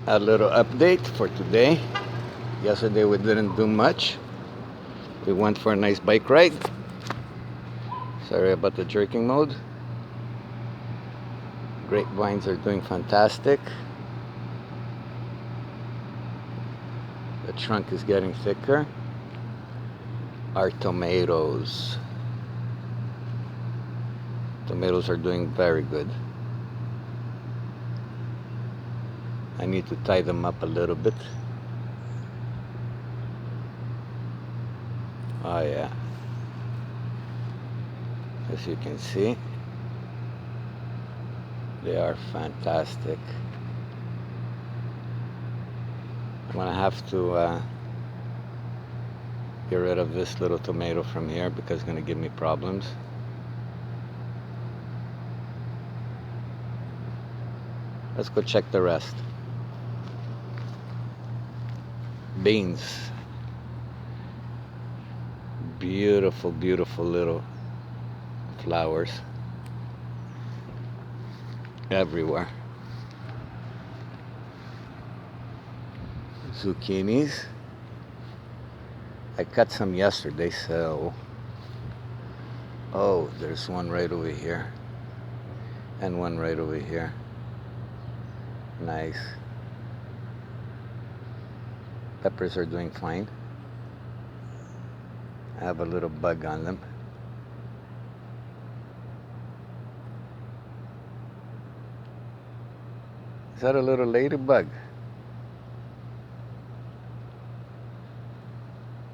A little update for today. Yesterday we didn't do much. We went for a nice bike ride. Sorry about the jerking mode. Grapevines are doing fantastic. The trunk is getting thicker. Our tomatoes are doing very good. I need to tie them up a little bit. Oh yeah, as you can see, they are fantastic. I'm gonna have to get rid of this little tomato from here because it's gonna give me problems. Let's go check the rest. Beans. Beautiful, beautiful little flowers everywhere. Zucchinis. I cut some yesterday, so... Oh, there's one right over here. And one right over here. Nice. Peppers are doing fine. I have a little bug on them. Is that a little ladybug?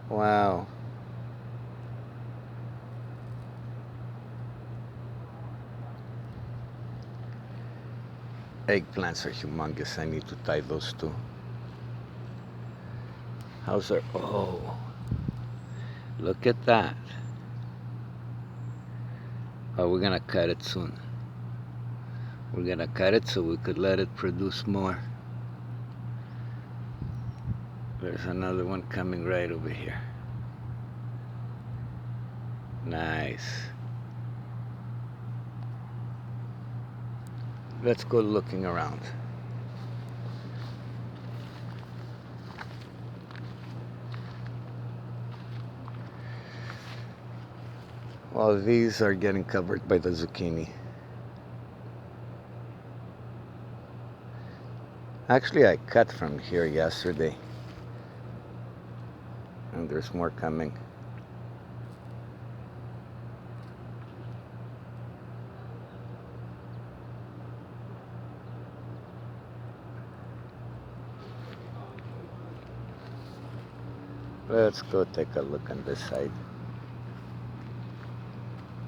Wow. Eggplants are humongous. I need to tie those too. How's our... Oh, look at that. Oh, we're gonna cut it soon. We're gonna cut it so we could let it produce more. There's another one coming right over here. Nice. Let's go looking around. Well, these are getting covered by the zucchini. Actually, I cut from here yesterday. And there's more coming. Let's go take a look on this side.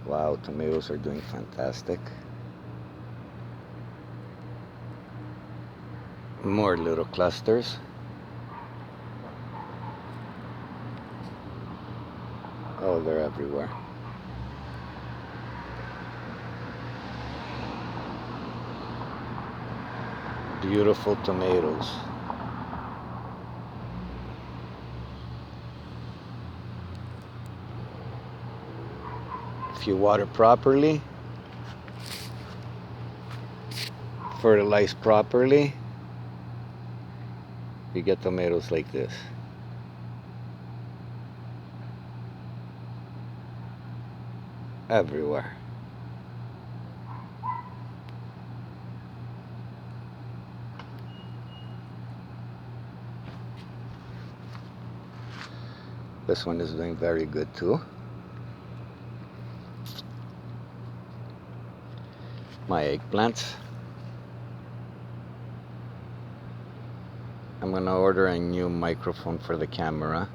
Wow, tomatoes are doing fantastic. More little clusters. Oh, they're everywhere. Beautiful tomatoes. If you water properly, fertilize properly, you get tomatoes like this. Everywhere. This one is doing very good too. My eggplants. I'm gonna order a new microphone for the camera.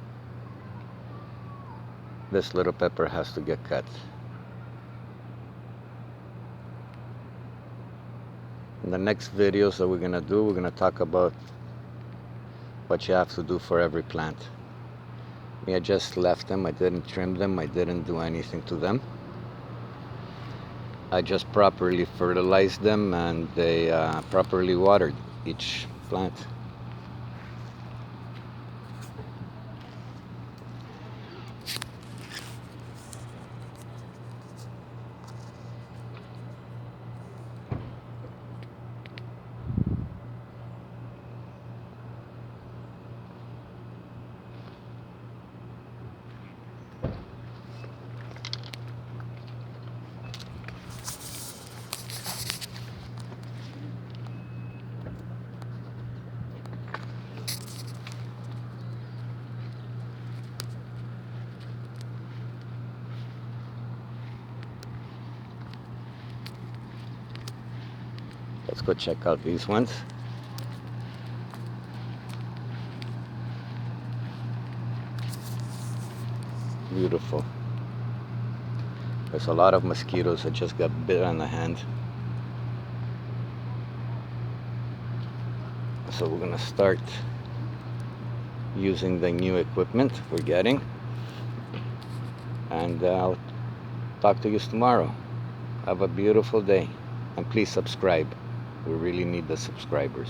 This little pepper has to get cut. In the next videos that we're gonna do, we're gonna talk about what you have to do for every plant. I just left them, I didn't trim them, I didn't do anything to them. I just properly fertilized them and they properly watered each plant. Let's go check out these ones. Beautiful. There's a lot of mosquitoes that just got bit on the hand. So we're gonna start using the new equipment we're getting, and I'll talk to you tomorrow. Have a beautiful day, and please subscribe. We really need the subscribers.